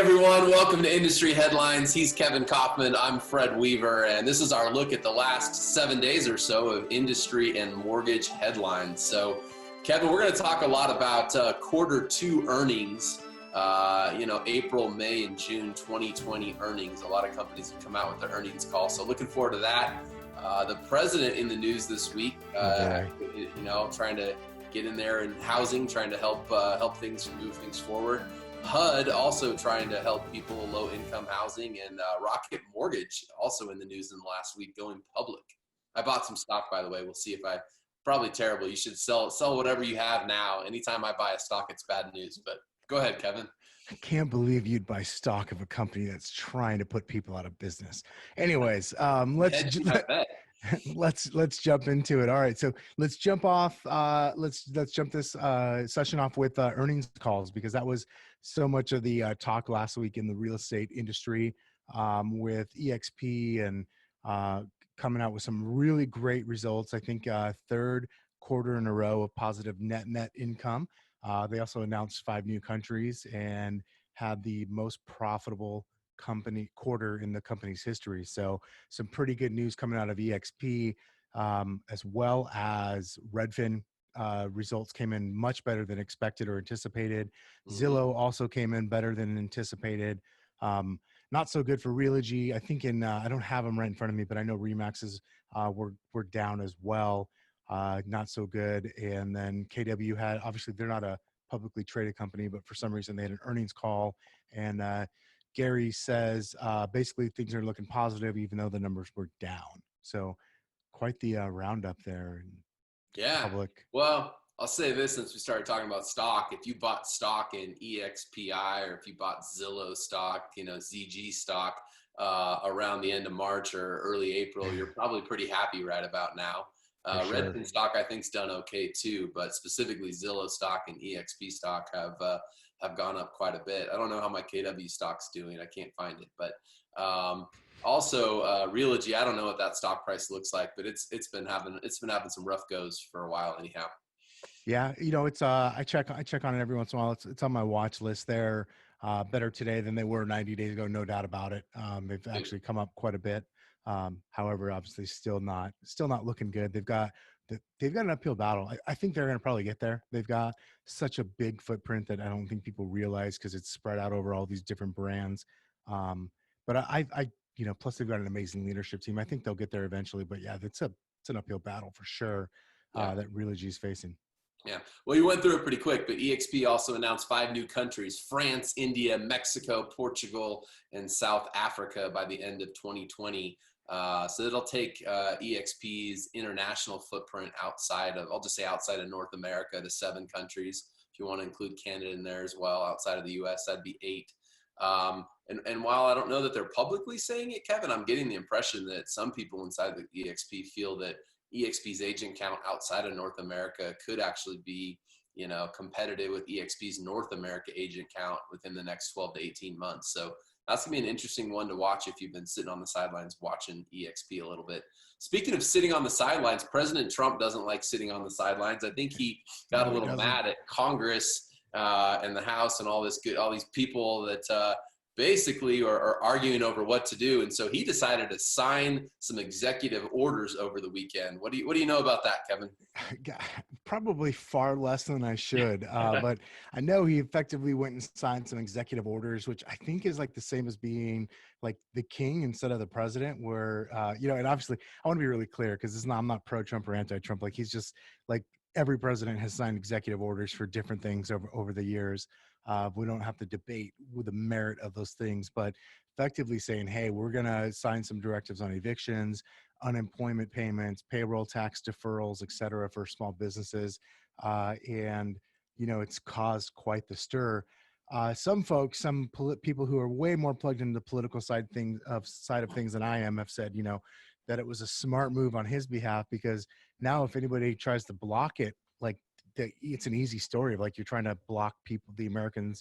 everyone, welcome to Industry Headlines. He's Kevin Kauffman, I'm Fred Weaver, and this is our look at the last 7 days or so of industry and mortgage headlines. So, Kevin, we're going to talk a lot about quarter two earnings, April, May, and June 2020 earnings. A lot of companies have come out with their earnings call, so looking forward to that. The president in the news this week, trying to get in there in housing, trying to help things move things forward. HUD also trying to help people with low-income housing, and Rocket Mortgage also in the news in the last week going public. I bought some stock, by the way. We'll see if probably terrible. You should sell whatever you have now. Anytime I buy a stock, it's bad news. But go ahead, Kevin. I can't believe you'd buy stock of a company that's trying to put people out of business. Anyways, let's jump into it. All right, so let's jump off. Let's jump this session off with earnings calls, because that was so much of the talk last week in the real estate industry, with EXP and coming out with some really great results. I think third quarter in a row of positive net income. They also announced 5 new countries and had the most profitable quarter in the company's history. So some pretty good news coming out of EXP, as well as Redfin. Results came in much better than expected or anticipated. Zillow also came in better than anticipated. Not so good for Realogy. I think I don't have them right in front of me, but I know Remaxes were down as well. Not so good. And then KW had, obviously they're not a publicly traded company, but for some reason they had an earnings call, and Gary says basically things are looking positive even though the numbers were down. So quite the roundup there. Yeah. Public. Well, I'll say this, since we started talking about stock: if you bought stock in EXPI, or if you bought Zillow stock, ZG stock around the end of March or early April, you're probably pretty happy right about now. Sure. Redfin stock, I think, is done okay too, but specifically Zillow stock and EXP stock have gone up quite a bit. I don't know how my KW stock's doing. I can't find it, but also Realogy, I don't know what that stock price looks like, but it's been having some rough goes for a while anyhow. Yeah, it's I check on it every once in a while. It's on my watch list. They're better today than they were 90 days ago, no doubt about it. They've actually come up quite a bit. However, obviously still not looking good. They've got an uphill battle. I think they're going to probably get there. They've got such a big footprint that I don't think people realize, because it's spread out over all these different brands. But I plus they've got an amazing leadership team. I think they'll get there eventually. But yeah, it's an uphill battle for sure. That Realogy is facing. Yeah. Well, you went through it pretty quick, but EXP also announced 5 new countries: France, India, Mexico, Portugal, and South Africa by the end of 2020. So it'll take EXP's international footprint outside of North America to 7 countries. If you want to include Canada in there as well, outside of the US, that'd be 8. And while I don't know that they're publicly saying it, Kevin, I'm getting the impression that some people inside the EXP feel that EXP's agent count outside of North America could actually be, competitive with EXP's North America agent count within the next 12 to 18 months. So that's going to be an interesting one to watch if you've been sitting on the sidelines watching EXP a little bit. Speaking of sitting on the sidelines, President Trump doesn't like sitting on the sidelines. I think he got a little mad at Congress and the House and all these people that basically are arguing over what to do. And so he decided to sign some executive orders over the weekend. What do you know about that, Kevin? Probably far less than I should. But I know he effectively went and signed some executive orders, which I think is like the same as being like the king instead of the president, where, and obviously I want to be really clear, because I'm not pro-Trump or anti-Trump. Like, he's just like, every president has signed executive orders for different things over the years. We don't have to debate with the merit of those things, but effectively saying, hey, we're going to sign some directives on evictions, unemployment payments, payroll tax deferrals, et cetera, for small businesses. And, it's caused quite the stir. Some folks, people who are way more plugged into the political side of things than I am, have said, that it was a smart move on his behalf, because now if anybody tries to block it, like, it's an easy story of like, you're trying to block American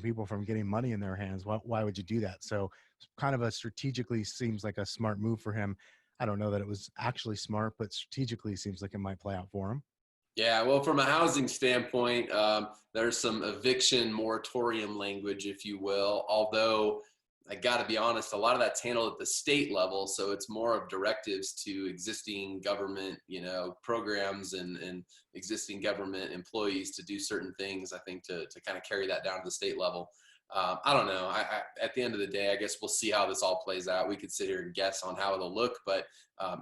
people from getting money in their hands. Why would you do that? So kind of strategically seems like a smart move for him. I don't know that it was actually smart, but strategically seems like it might play out for him. Yeah, well, from a housing standpoint, there's some eviction moratorium language, if you will. Although I got to be honest, a lot of that's handled at the state level, so it's more of directives to existing government, programs and existing government employees to do certain things. I think to kind of carry that down to the state level. I don't know. At the end of the day, I guess we'll see how this all plays out. We could sit here and guess on how it'll look, but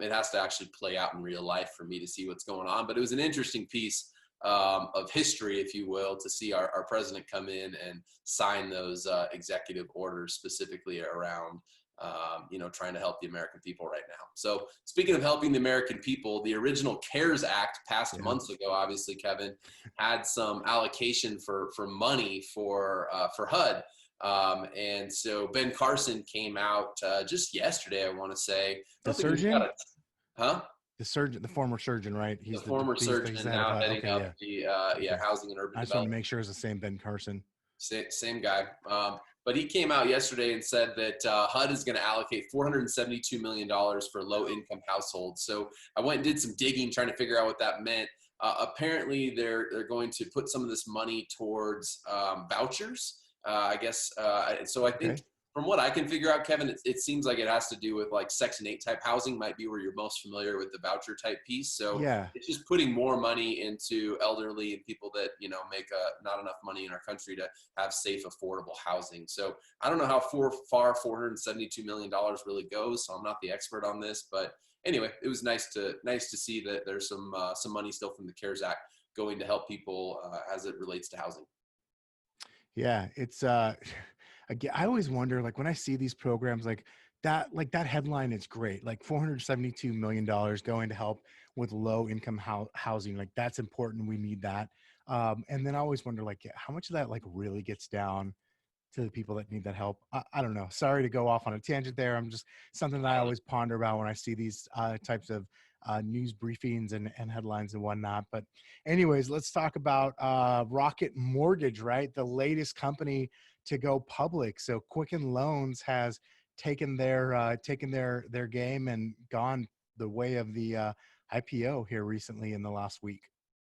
it has to actually play out in real life for me to see what's going on. But it was an interesting piece of history, if you will, to see our president come in and sign those executive orders specifically around, trying to help the American people right now. So speaking of helping the American people, the original CARES Act passed Yeah. months ago, obviously, Kevin, had some allocation for money for HUD. And so Ben Carson came out just yesterday, I want to say. I The don't think we've got surgeon? a, huh? The surgeon, the former surgeon, right? The He's former he's the surgeon head of now heading okay, up yeah. the Okay. housing and urban I just wanted to development. make sure it's the same Ben Carson. Same guy. But he came out yesterday and said that HUD is going to allocate $472 million for low-income households. So I went and did some digging trying to figure out what that meant. Apparently, they're going to put some of this money towards vouchers. I guess so. I think Okay. from what I can figure out, Kevin, it seems like it has to do with like Section 8 type housing might be where you're most familiar with the voucher type piece. So Yeah. it's just putting more money into elderly and people that make not enough money in our country to have safe, affordable housing. So I don't know how far $472 million really goes. So I'm not the expert on this, but anyway, it was nice to see that there's some money still from the CARES Act going to help people as it relates to housing. Yeah, it's again, I always wonder, like when I see these programs like that headline is great. Like $472 million going to help with low income housing. Like that's important. We need that. And then I always wonder like how much of that like really gets down to the people that need that help. I don't know. Sorry to go off on a tangent there. I'm just something that I always ponder about when I see these types of news briefings and headlines and whatnot. But anyways, let's talk about Rocket Mortgage, right? The latest company to go public. So Quicken Loans has taken their game and gone the way of the IPO here recently in the last week.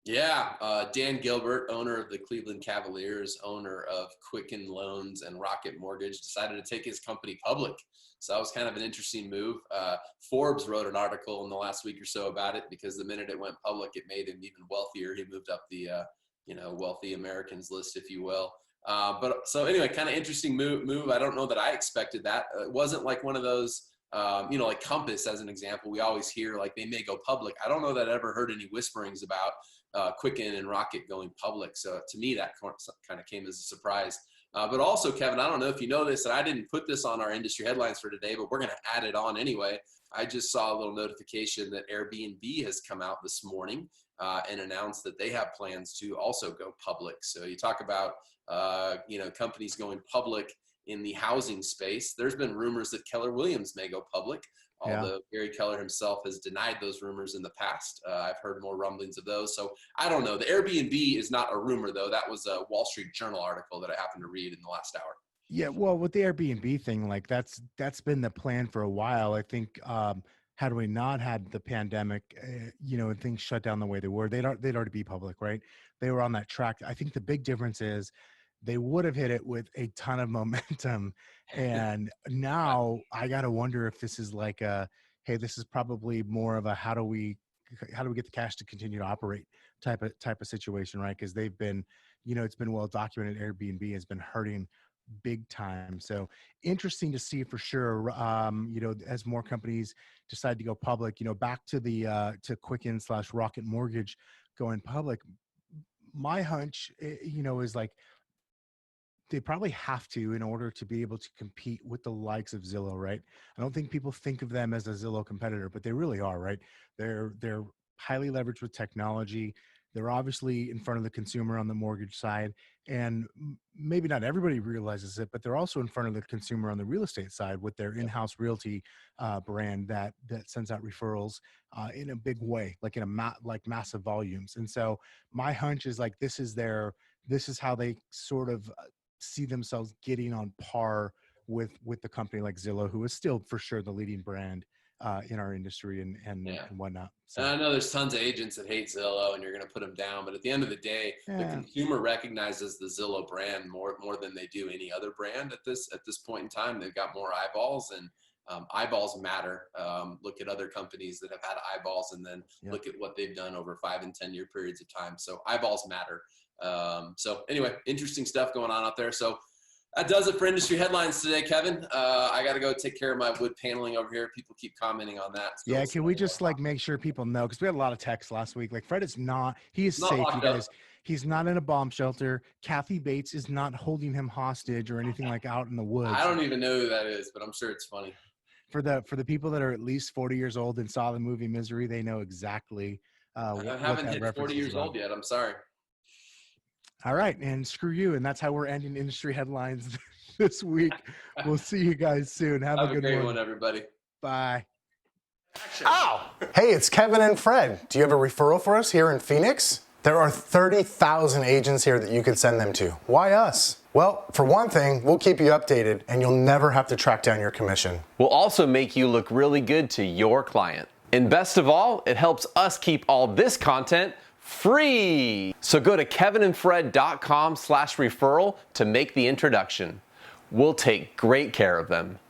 Yeah, Dan Gilbert, owner of the Cleveland Cavaliers, owner of Quicken Loans and Rocket Mortgage, decided to take his company public. So that was kind of an interesting move. Forbes wrote an article in the last week or so about it because the minute it went public, it made him even wealthier. He moved up the wealthy Americans list, if you will. But so anyway, kind of interesting move. I don't know that I expected that. It wasn't like one of those. Like Compass, as an example, we always hear like they may go public. I don't know that I ever heard any whisperings about Quicken and Rocket going public. So to me, that kind of came as a surprise. But also, Kevin, I don't know if you know this, and I didn't put this on our industry headlines for today, but we're going to add it on anyway. I just saw a little notification that Airbnb has come out this morning and announced that they have plans to also go public. So you talk about, companies going public in the housing space. There's been rumors that Keller Williams may go public, Yeah. although Gary Keller himself has denied those rumors in the past. I've heard more rumblings of those. So I don't know. The Airbnb is not a rumor, though. That was a Wall Street Journal article that I happened to read in the last hour. Yeah, well, with the Airbnb thing, like that's been the plan for a while. I think had we not had the pandemic, and things shut down the way they were, they'd already be public, right? They were on that track. I think the big difference is they would have hit it with a ton of momentum, and now I gotta wonder if this is like hey, this is probably more of a how do we get the cash to continue to operate type of situation, right? Because they've been, it's been well documented. Airbnb has been hurting big time. So interesting to see for sure. As more companies decide to go public, back to the to Quicken / Rocket Mortgage going public. My hunch, is like they probably have to in order to be able to compete with the likes of Zillow, right? I don't think people think of them as a Zillow competitor, but they really are, right? They're highly leveraged with technology. They're obviously in front of the consumer on the mortgage side, and maybe not everybody realizes it, but they're also in front of the consumer on the real estate side with their in-house realty brand that sends out referrals in a big way, like in like massive volumes. And so my hunch is like this is how they sort of see themselves getting on par with the company like Zillow, who is still for sure the leading brand in our industry and whatnot. So I know there's tons of agents that hate Zillow and you're going to put them down, but at the end of the day, the consumer recognizes the Zillow brand more than they do any other brand at this point in time. They've got more eyeballs, and eyeballs matter. Look at other companies that have had eyeballs, and then look at what they've done over 5 and 10 year periods of time. So eyeballs matter. So anyway, interesting stuff going on out there. So that does it for industry headlines today, Kevin. I got to go take care of my wood paneling over here. People keep commenting on that. Yeah, can we just like make sure people know, because we had a lot of texts last week. Like Fred is not, he is safe, you guys. He's not in a bomb shelter. Kathy Bates is not holding him hostage or anything like out in the woods. I don't even know who that is, but I'm sure it's funny. For the people that are at least 40 years old and saw the movie Misery, they know exactly. I haven't hit 40 years old yet. I'm sorry. All right, and screw you. And that's how we're ending industry headlines this week. We'll see you guys soon. Have a good great one, everybody. Bye. Ow! Hey, it's Kevin and Fred. Do you have a referral for us here in Phoenix? There are 30,000 agents here that you could send them to. Why us? Well, for one thing, we'll keep you updated and you'll never have to track down your commission. We'll also make you look really good to your client. And best of all, it helps us keep all this content free. So go to kevinandfred.com/referral to make the introduction. We'll take great care of them.